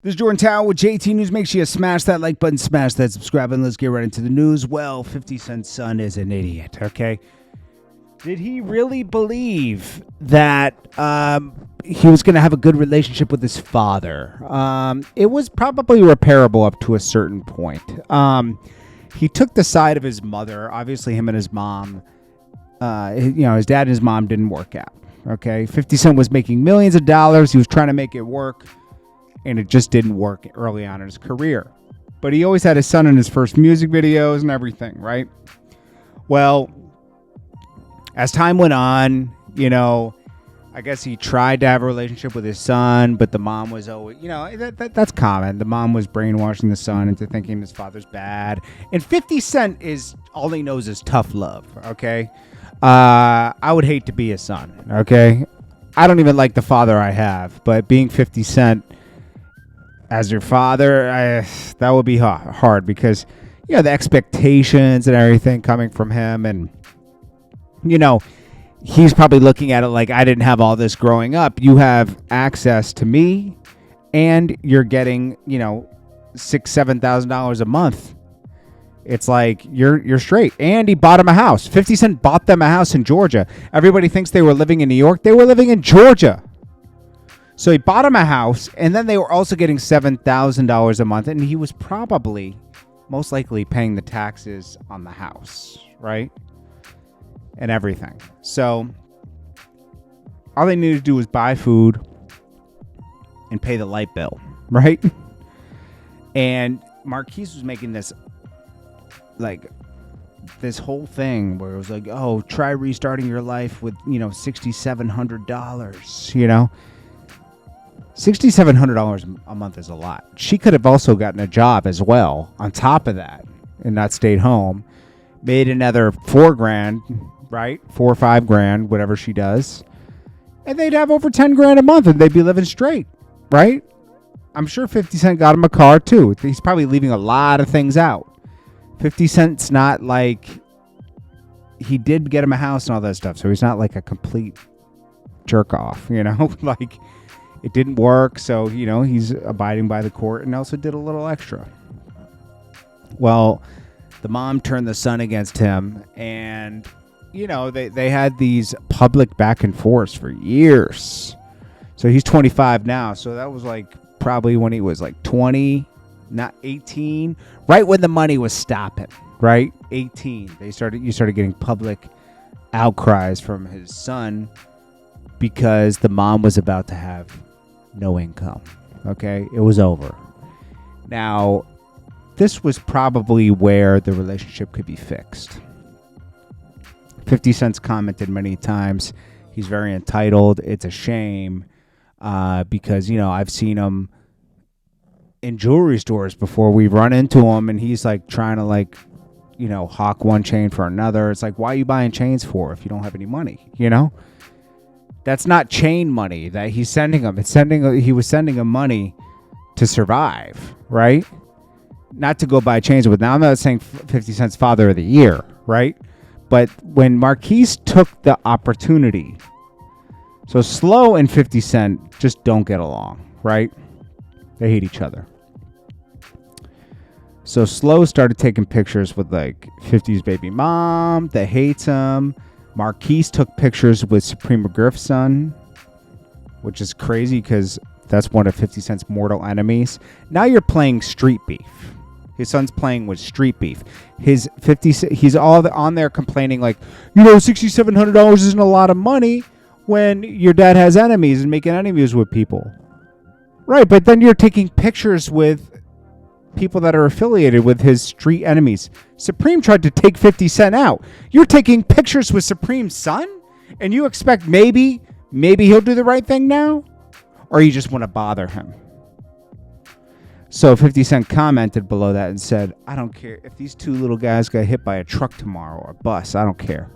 This is JordanTower with JT News. Make sure you smash that like button, smash that subscribe button. Let's get right into the news. Well, 50 Cent's son is an idiot, okay? Did he really believe that he was going to have a good relationship with his father? It was probably repairable up to a certain point. He took the side of his mother. Obviously, him and his mom, his dad and his mom didn't work out, okay? 50 Cent was making millions of dollars. He was trying to make it work. And it just didn't work early on in his career. But he always had his son in his first music videos and everything, right? Well, as time went on, I guess he tried to have a relationship with his son, but the mom was always, that's common. The mom was brainwashing the son into thinking his father's bad. And 50 Cent all he knows is tough love, okay? I would hate to be his son, okay? I don't even like the father I have, but being 50 Cent as your father, that would be hard because, the expectations and everything coming from him. And, he's probably looking at it like, I didn't have all this growing up. You have access to me and you're getting, $6,000-$7,000 a month. It's like you're straight. And he bought him a house. 50 Cent bought them a house in Georgia. Everybody thinks they were living in New York. They were living in Georgia. So he bought him a house, and then they were also getting $7,000 a month, and he was probably, most likely, paying the taxes on the house, right? And everything. So all they needed to do was buy food and pay the light bill, right? And Marquise was making this whole thing where it was like, oh, try restarting your life with, $6,700, $6,700 a month is a lot. She could have also gotten a job as well on top of that and not stayed home. Made another $4,000, right? $4 or $5,000, whatever she does. And they'd have over $10,000 a month and they'd be living straight, right? I'm sure 50 Cent got him a car too. He's probably leaving a lot of things out. 50 Cent's not like, he did get him a house and all that stuff. So he's not like a complete jerk off, like, it didn't work, so, he's abiding by the court and also did a little extra. Well, the mom turned the son against him, and, they had these public back and forths for years. So he's 25 now, so that was probably when he was 20, not 18, right when the money was stopping, right? 18. You started getting public outcries from his son because the mom was about to have no income. Okay, it was over. Now, this was probably where the relationship could be fixed. 50 Cent's commented many times, he's very entitled. It's a shame because, I've seen him in jewelry stores before. We've run into him and he's trying to hawk one chain for another. It's like, why are you buying chains for if you don't have any money, That's not chain money that he's sending him. He was sending him money to survive, right? Not to go buy chains with. Now, I'm not saying 50 Cent's father of the year, right? But when Marquise took the opportunity, so Slow and 50 Cent just don't get along, right? They hate each other. So Slow started taking pictures with 50's baby mom that hates him. Marquise took pictures with Supreme McGriff's son, which is crazy because that's one of 50 Cent's mortal enemies. Now you're playing street beef. His son's playing with street beef. He's all on there complaining $6,700 isn't a lot of money when your dad has enemies and making enemies with people. Right, but then you're taking pictures with people that are affiliated with his street enemies. Supreme tried to take 50 Cent out. You're taking pictures with Supreme's son? And you expect maybe he'll do the right thing now? Or you just want to bother him? So 50 Cent commented below that and said, I don't care. If these two little guys got hit by a truck tomorrow or a bus, I don't care.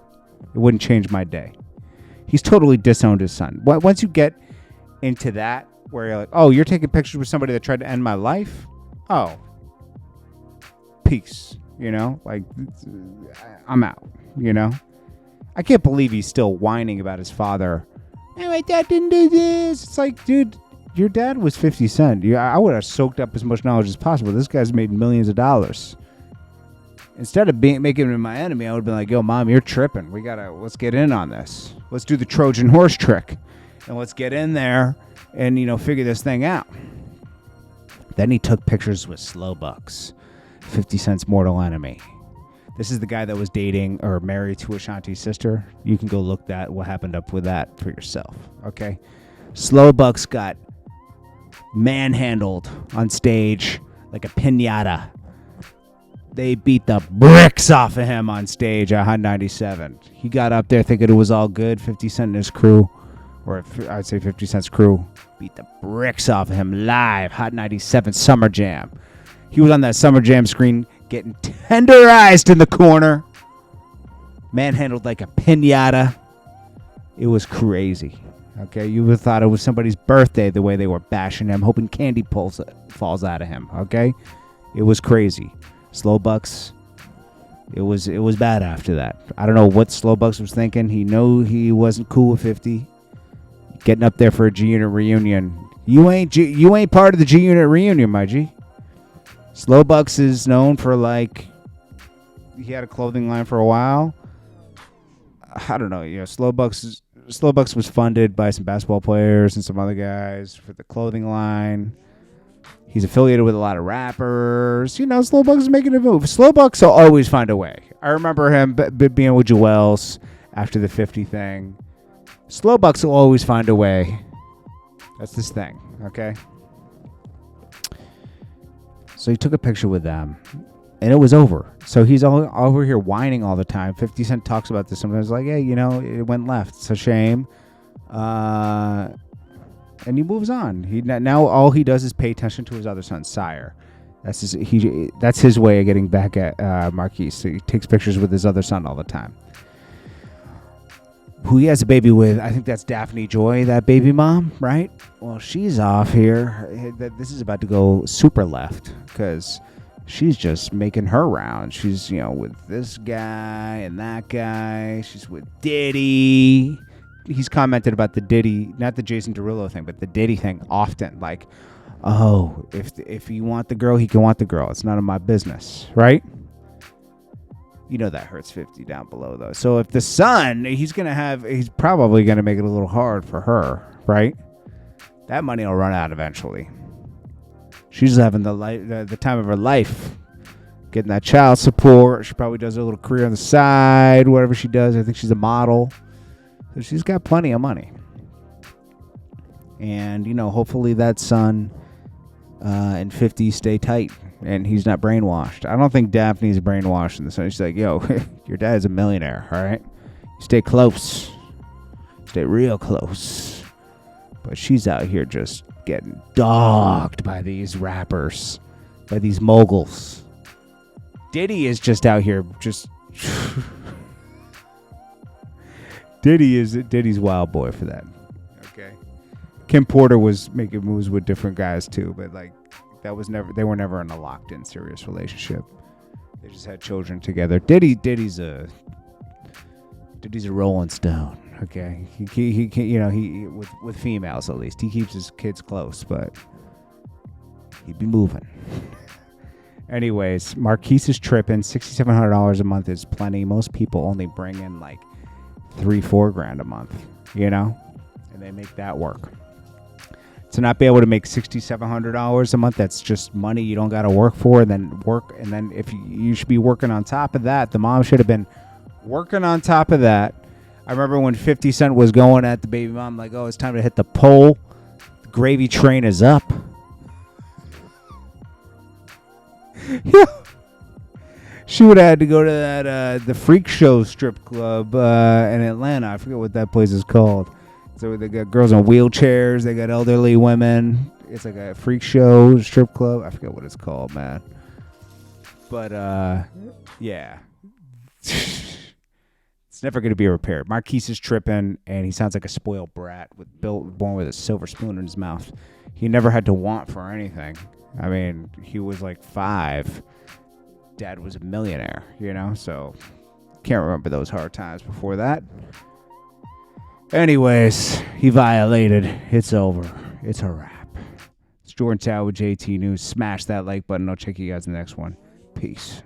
It wouldn't change my day. He's totally disowned his son. Once you get into that, where you're like, oh, you're taking pictures with somebody that tried to end my life? Oh, peace, I'm out, I can't believe he's still whining about his father. Hey, my dad didn't do this. It's like, dude, your dad was 50 Cent. I would have soaked up as much knowledge as possible. This guy's made millions of dollars. Instead of making him my enemy, I would have been like, yo, Mom, you're tripping. Let's get in on this. Let's do the Trojan horse trick. And let's get in there and, figure this thing out. Then he took pictures with Slow Bucks, 50 Cent's mortal enemy. This is the guy that was dating or married to Ashanti's sister. You can go look what happened up with that for yourself, okay? Slow Bucks got manhandled on stage like a piñata. They beat the bricks off of him on stage at Hot 97. He got up there thinking it was all good. 50 Cent and his crew, or I'd say 50 Cent's crew, beat the bricks off of him live. Hot 97 Summer Jam. He was on that Summer Jam screen getting tenderized in the corner. Manhandled like a piñata. It was crazy. Okay, you would have thought it was somebody's birthday the way they were bashing him, hoping candy falls out of him. Okay, it was crazy. Slow Bucks, it was bad after that. I don't know what Slow Bucks was thinking. He knew he wasn't cool with 50. Getting up there for a G Unit reunion. You ain't part of the G Unit reunion, my G. Slow Bucks is known for he had a clothing line for a while. I don't know. Slow Bucks was funded by some basketball players and some other guys for the clothing line. He's affiliated with a lot of rappers. Slow Bucks is making a move. Slow Bucks will always find a way. I remember him being with Joel's after the 50 thing. Slow Bucks will always find a way. That's this thing, okay? So he took a picture with them, and it was over. So he's all over here whining all the time. 50 Cent talks about this sometimes, like, hey, it went left. It's a shame. And he moves on. Now all he does is pay attention to his other son, Sire. That's his way of getting back at Marquise. So he takes pictures with his other son all the time. Who he has a baby with, I think that's Daphne Joy, that baby mom, right? Well, she's off here. This is about to go super left because she's just making her rounds. She's, with this guy and that guy. She's with Diddy. He's commented about the Diddy, not the Jason Derulo thing, but the Diddy thing often. Like, oh, if you want the girl, he can want the girl. It's none of my business, right? That hurts 50 down below, though. So if the son, he's probably going to make it a little hard for her, right? That money will run out eventually. She's having the time of her life, getting that child support. She probably does a little career on the side, whatever she does. I think she's a model. So she's got plenty of money. And, hopefully that son and 50 stay tight and he's not brainwashed. I don't think Daphne's brainwashed in the son. She's like, yo, your dad's a millionaire, all right? You stay close. Stay real close. But she's out here just getting dogged by these rappers, by these moguls. Diddy is just out here just... Diddy's wild boy for that. Okay. Kim Porter was making moves with different guys too, but they were never in a locked in serious relationship. They just had children together. Diddy's a Rolling Stone. Okay. He with females at least. He keeps his kids close, but he'd be moving. Anyways, Marquise is tripping. $6,700 a month is plenty. Most people only bring in like $3-4 grand a month, and they make that work. To not be able to make $6,700 a month, that's just money you don't got to work for, and then if you should be working on top of that. The mom should have been working on top of that. I remember when 50 Cent was going at the baby mom, like, oh, it's time to hit the pole. The gravy train is up. Yeah. She would have had to go to that the Freak Show strip club in Atlanta. I forget what that place is called. So they got girls in wheelchairs. They got elderly women. It's like a Freak Show strip club. I forget what it's called, man. But, yeah. It's never going to be repaired. Marquise is tripping, and he sounds like a spoiled brat born with a silver spoon in his mouth. He never had to want for anything. I mean, he was like 5. Dad was a millionaire, so can't remember those hard times before that. Anyways, he violated. It's over. It's a wrap. Jordan Tower with JT News. Smash that like button. I'll check you guys in the next one. Peace.